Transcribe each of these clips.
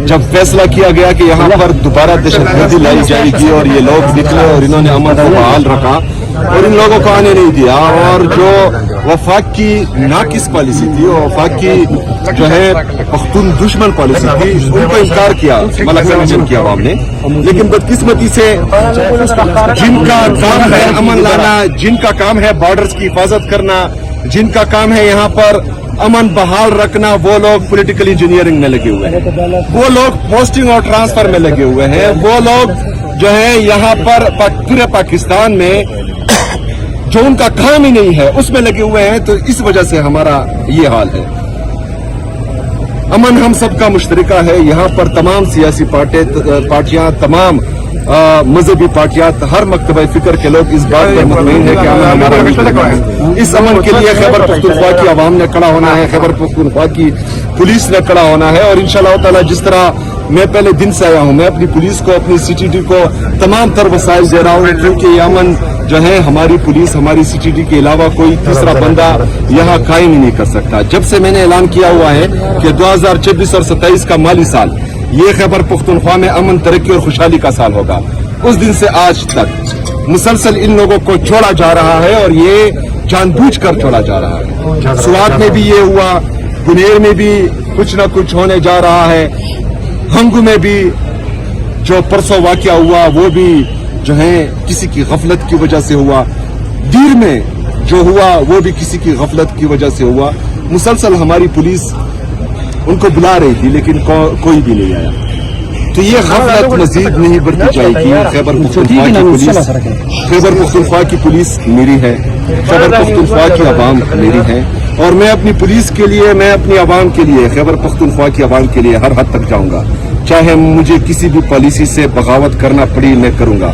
जब फैसला किया गया कि यहाँ पर दोबारा दहशतगर्दी लाई जाएगी और ये लोग निकले और इन्होंने अमन को बहाल रखा और इन लोगों को आने नहीं दिया, और जो वफाक की नाकिस पॉलिसी थी, वफाक की जो है पख्तून दुश्मन पॉलिसी थी, उनको इनकार किया मलक रंजन की आवाम ने। लेकिन बदकिस्मती से जिनका काम है अमन लाना, जिनका काम है बॉर्डर्स की हिफाजत करना, जिनका काम है यहाँ पर अमन बहाल रखना, वो लोग पॉलिटिकल इंजीनियरिंग में लगे हुए हैं, वो लोग पोस्टिंग और ट्रांसफर में लगे हुए हैं, वो लोग जो है यहाँ पर पूरे पाकिस्तान में जो उनका काम ही नहीं है उसमें लगे हुए हैं। तो इस वजह से हमारा ये हाल है। अमन हम सबका मुश्तरका है। यहाँ पर तमाम सियासी पार्टियां, तमाम मजहबी पार्टियां, हर मकतबा फिक्र के लोग इस बात पर मुतमईन है कि अमन हमारा मुश्तरका है। इस अमन के लिए खैबर पख्तूनख्वा की आवाम ने खड़ा होना है, खैबर पख्तूनख्वा की पुलिस ने खड़ा होना है। और इंशाअल्लाह ताला जिस तरह मैं पहले दिन से आया हूं, मैं अपनी पुलिस को, अपनी CTD को तमाम तर वसाइल दे रहा हूं, क्योंकि ये अमन जो है हमारी पुलिस, हमारी CTD के अलावा कोई तीसरा बंदा यहाँ कायम ही नहीं कर सकता। जब से मैंने ऐलान किया हुआ है कि 2026 और 27 का माली साल ये खैबर पख्तूनख्वा में अमन, तरक्की और खुशहाली का साल होगा, उस दिन से आज तक मुसलसल इन लोगों को छोड़ा जा रहा है और ये जानबूझकर छोड़ा जा रहा है। सुवात में भी ये हुआ, गुनेर में भी कुछ न कुछ होने जा रहा है, हंगू में भी जो परसों वाकया हुआ वो भी जो है किसी की गफलत की वजह से हुआ, दीर में जो हुआ वो भी किसी की गफलत की वजह से हुआ। मुसलसल हमारी पुलिस उनको बुला रही थी लेकिन कोई भी नहीं आया। तो ये गफलत मजीद नहीं बढ़ती जाएगी। खैबर पख्तूनख्वा की पुलिस मेरी है, खैबर पख्तूनख्वा की आवाम मेरी है, और मैं अपनी पुलिस के लिए, मैं अपनी आवाम के लिए, खैबर पख्तूनख्वा की आवाम के लिए हर हद तक जाऊंगा। चाहे मुझे किसी भी पॉलिसी से बगावत करना पड़ी मैं करूंगा।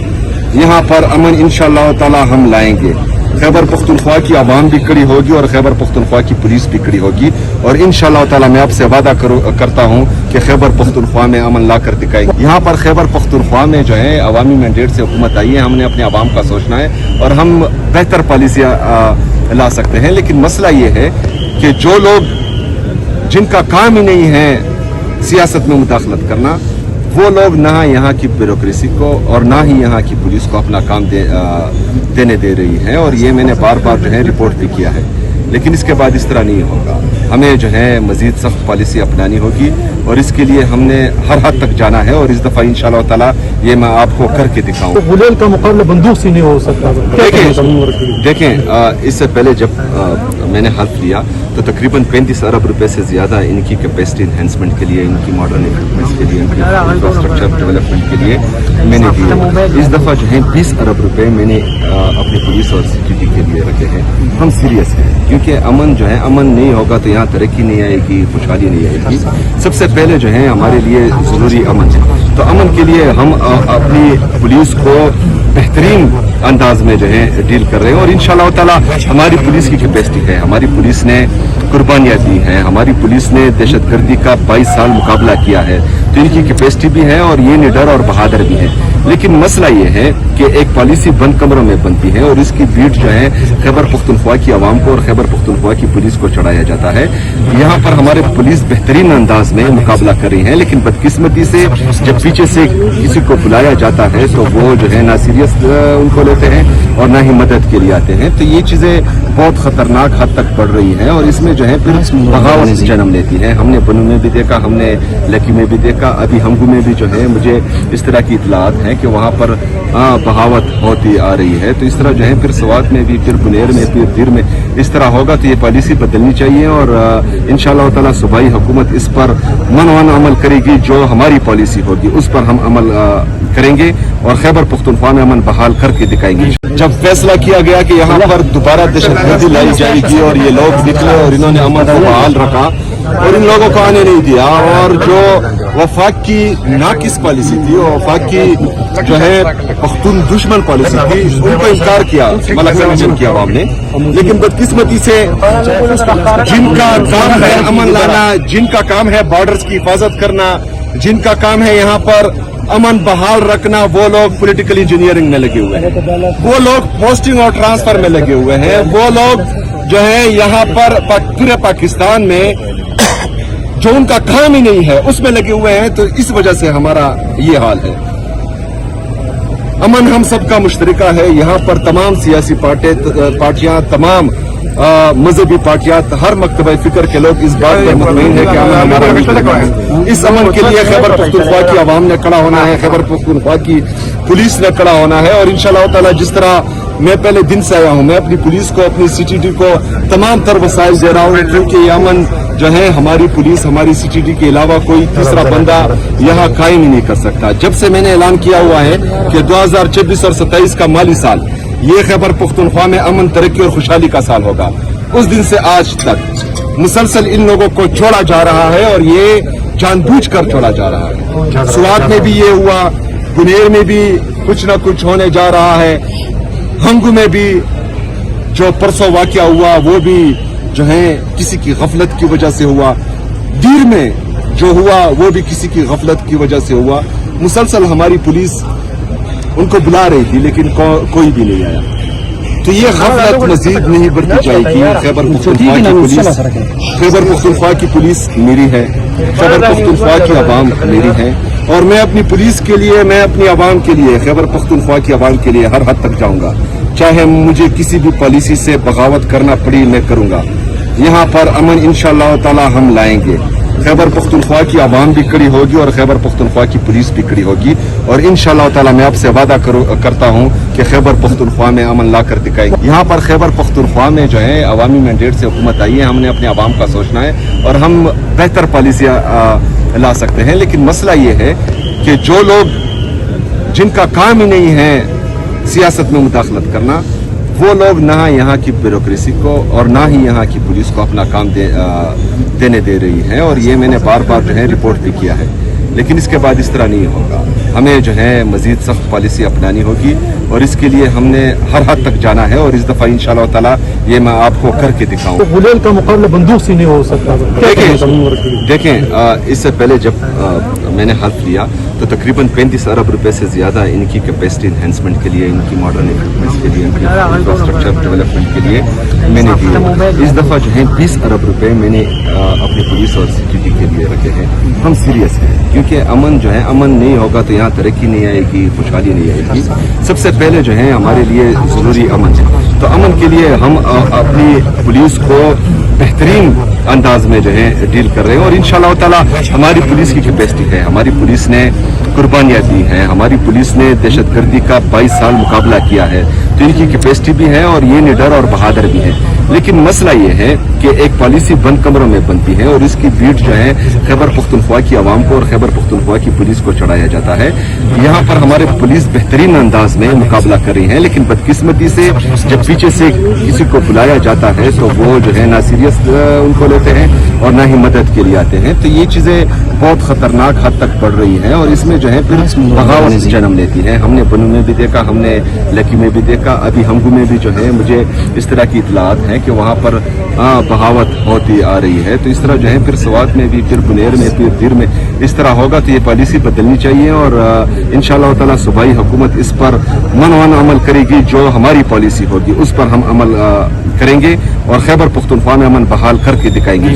यहाँ पर अमन इंशाअल्लाह ताला हम लाएंगे। खैबर पख्तूनख्वा की आवाम भी खड़ी होगी और खैबर पख्तूनख्वा की पुलिस भी खड़ी होगी, और इंशाअल्लाह ताला मैं आपसे वादा करता हूँ कि खैबर पख्तूनख्वा में अमन ला कर दिखाएंगे। यहाँ पर खैबर पख्तूनख्वा में जो है अवामी मैंडेट से हुकूमत आई है, हमने अपने आवाम का सोचना है और हम बेहतर पॉलिसियाँ ला सकते हैं। लेकिन मसला ये है कि जो लोग जिनका काम ही नहीं है सियासत में मुदाखलत करना, वो लोग ना यहाँ की ब्यूरोक्रेसी को और ना ही यहाँ की पुलिस को अपना काम देने दे रही है। और ये मैंने बार बार जो है रिपोर्ट भी किया है, लेकिन इसके बाद इस तरह नहीं होगा। हमें जो है मजीद सख्त पॉलिसी अपनानी होगी और इसके लिए हमने हर हद तक जाना है, और इस दफ़ा इंशाअल्लाह ताला ये मैं आपको करके दिखाऊं। तो गुलेल का मुकाबला बंदूक से नहीं हो सकता। देखें इससे पहले जब मैंने हल्फ लिया तो तकरीबन 35 अरब रुपए से ज़्यादा इनकी कैपेसिटी इन्हेंसमेंट के लिए, इनकी मॉडर्न इक्विपमेंट्स के लिए, इनकी इंफ्रास्ट्रक्चर डेवलपमेंट के लिए मैंने दिए। इस दफ़ा जो है 20 अरब रुपए मैंने अपनी पुलिस और CTD के लिए रखे हैं। हम सीरियस हैं, क्योंकि अमन जो है, अमन नहीं होगा तो यहाँ तरक्की नहीं आएगी, खुशहाली नहीं आएगी। सबसे पहले जो है हमारे लिए ज़रूरी अमन है। तो अमन के लिए हम अपनी पुलिस को बेहतरीन अंदाज में जो है डील कर रहे हैं, और इंशाअल्लाह ताला हमारी पुलिस की कैपेसिटी है, हमारी पुलिस ने कुर्बानियाँ दी हैं, हमारी पुलिस ने दहशतगर्दी का 22 साल मुकाबला किया है, तो इनकी कैपेसिटी भी है और ये निडर और बहादुर भी है। लेकिन मसला ये है कि एक पॉलिसी बंद कमरों में बनती है और इसकी बीट जो है खैबर पख्तूनख्वा की आवाम को और खैबर पख्तूनख्वा की पुलिस को चढ़ाया जाता है। यहाँ पर हमारे पुलिस बेहतरीन अंदाज में मुकाबला कर रही है, लेकिन बदकिस्मती से जब पीछे से किसी को बुलाया जाता है तो वो जो है ना सीरियस उनको लेते हैं और ना ही मदद के लिए आते हैं। तो ये चीजें बहुत खतरनाक हद तक बढ़ रही है और इसमें जो है फिर बगावत जन्म लेती है। हमने बनू में भी देखा, हमने लकी में भी देखा, अभी हमगू में भी जो है मुझे इस तरह की इतलात है कि वहाँ पर बगावत होती आ रही है। तो इस तरह जो है फिर स्वात में भी, फिर गुनेर में, फिर दिर में इस तरह होगा। तो ये पॉलिसी बदलनी चाहिए और इंशाअल्लाह ताला सूबाई हुकूमत इस पर मनवाना अमल करेगी। जो हमारी पॉलिसी होगी उस पर हम अमल करेंगे और खैबर पख्तूनख्वा में अमन बहाल करके दिखाएंगे। जब फैसला किया गया कि यहाँ पर दोबारा दहशतगर्दी लाई जाएगी और ये लोग निकले और इन्होंने अमन को बहाल रखा और इन लोगों को आने नहीं दिया, और जो वफाक की नाकिस पॉलिसी थी, वफाक की जो है पख्तून दुश्मन पॉलिसी थी, उनको इनकार किया मलक रंजन की आवाम ने। लेकिन बदकिस्मती से जिनका काम है अमन लाना, जिनका काम है बॉर्डर्स की हिफाजत करना, जिनका काम है यहाँ पर अमन बहाल रखना, वो लोग पॉलिटिकल इंजीनियरिंग में लगे हुए हैं, वो लोग पोस्टिंग और ट्रांसफर में लगे हुए हैं, वो लोग जो है यहाँ पर पूरे पाकिस्तान में जो उनका काम ही नहीं है उसमें लगे हुए हैं, तो इस वजह से हमारा ये हाल है। अमन हम सबका मुश्तरका है। यहाँ पर तमाम सियासी पार्टियां, तमाम मजहबी पार्टियां, हर मकतबा फिक्र के लोग इस बात पर मुतमईन है कि अमन हमारा मुश्तरका है। इस अमन के लिए खैबर पख्तूनख्वा की आवाम ने खड़ा होना है, खैबर पख्तूनख्वा की पुलिस ने खड़ा होना है। और इंशाअल्लाह ताला जिस तरह मैं पहले दिन से आया हूँ, मैं अपनी पुलिस को, अपनी CTD को तमाम तर वसाइल दे रहा हूँ, क्योंकि ये अमन जो है हमारी पुलिस, हमारी CTD के अलावा कोई तीसरा बंदा यहाँ कायम ही नहीं कर सकता। जब से मैंने ऐलान किया हुआ है कि 2024 और 27 का माली साल ये खैबर पख्तूनख्वा में अमन, तरक्की और खुशहाली का साल होगा, उस दिन से आज तक मुसलसल इन लोगों को छोड़ा जा रहा है और ये जानबूझकर छोड़ा जा रहा है। सुवात में भी ये हुआ, गुनेर में भी कुछ न कुछ होने जा रहा है, हंगू में भी जो परसों वाकया हुआ वो भी जो है किसी की गफलत की वजह से हुआ, दीर में जो हुआ वो भी किसी की गफलत की वजह से हुआ। मुसलसल हमारी पुलिस उनको बुला रही थी लेकिन कोई भी नहीं आया। तो ये गफलत मजीद नहीं बढ़ती जाएगी। खैबर पख्तूनख्वा की पुलिस मेरी है, खैबर पख्तूनख्वा की आवाम मेरी है, और मैं अपनी पुलिस के लिए, मैं अपनी आवाम के लिए, खैबर पख्तूनख्वा की आवाम के लिए हर हद तक जाऊंगा। चाहे मुझे किसी भी पॉलिसी से बगावत करना पड़ी, मैं करूंगा। यहाँ पर अमन इंशाअल्लाह ताला हम लाएंगे। खैबर पख्तूनख्वा की आवाम भी खड़ी होगी और खैबर पख्तूनख्वा की पुलिस भी खड़ी होगी, और इंशाअल्लाह ताला मैं आपसे वादा करता हूँ कि खैबर पख्तूनख्वा में अमन ला कर दिखाएंगे। यहाँ पर खैबर पख्तूनख्वा में जो है अवामी मैंडेट से हुकूमत आई है, हमने अपने आवाम का सोचना है और हम बेहतर पॉलिसियाँ ला सकते हैं। लेकिन मसला ये है कि जो लोग जिनका काम ही नहीं है सियासत में मुदाखलत करना, वो लोग ना यहाँ की ब्यूरोक्रेसी को और ना ही यहाँ की पुलिस को अपना काम देने दे रही है, और ये मैंने बार बार जो है रिपोर्ट भी किया है। लेकिन इसके बाद इस तरह नहीं होगा, हमें जो है मजीद सख्त पॉलिसी अपनानी होगी और इसके लिए हमने हर हद तक जाना है, और इस दफ़ा इंशाअल्लाह ताला ये मैं आपको करके दिखाऊं। तो गुलेल का मुकाबला बंदूक से नहीं हो सकता। देखें, इससे पहले जब मैंने हल्फ लिया तो तकरीबन 35 अरब रुपए से ज़्यादा इनकी कैपेसिटी इन्हेंसमेंट के लिए, इनकी मॉडर्न इक्विपमेंट्स के लिए, इनकी इंफ्रास्ट्रक्चर डेवलपमेंट के लिए मैंने दिए। इस दफ़ा जो है 20 अरब रुपए मैंने अपनी पुलिस और CTD के लिए रखे हैं। हम सीरियस हैं, क्योंकि अमन जो है, अमन नहीं होगा तो यहाँ तरक्की नहीं आएगी, खुशहाली नहीं आएगी। सबसे पहले जो है हमारे लिए ज़रूरी अमन है। तो अमन के लिए हम अपनी पुलिस को बेहतरीन अंदाज में जो है डील कर रहे हैं, और इंशाअल्लाह ताला हमारी पुलिस की कैपेसिटी है। हमारी पुलिस ने कुर्बानियाँ दी हैं, हमारी पुलिस ने दहशतगर्दी का 22 साल मुकाबला किया है, तो इनकी कैपेसिटी भी है और ये निडर और बहादुर भी है। लेकिन मसला ये है कि एक पॉलिसी बंद कमरों में बनती है और इसकी बीट जो है खैबर पख्तूनख्वा की आवाम को और खैबर पख्तूनख्वा की पुलिस को चढ़ाया जाता है। यहाँ पर हमारे पुलिस बेहतरीन अंदाज में मुकाबला कर रही है, लेकिन बदकिस्मती से जब पीछे से किसी को बुलाया जाता है तो वो जो है ना सीरियस उनको लेते हैं और ना ही मदद के लिए आते हैं। तो ये चीजें बहुत खतरनाक हद तक बढ़ रही हैं और इसमें जो है फिर बगावत जन्म लेती है। हमने बनू में भी देखा, हमने लकी में भी देखा, अभी हमगू में भी जो है मुझे इस तरह की इतलात है कि वहाँ पर बगावत होती आ रही है। तो इस तरह जो है फिर सवात में भी, फिर बुनेर में, फिर दिर में इस तरह होगा। तो ये पॉलिसी बदलनी चाहिए और इंशाअल्लाह ताला सूबाई हुकूमत इस पर मनवान अमल करेगी। जो हमारी पॉलिसी होगी उस पर हम अमल करेंगे और खैबर पख्तूनख्वा में अमन बहाल करके दिखाएंगे।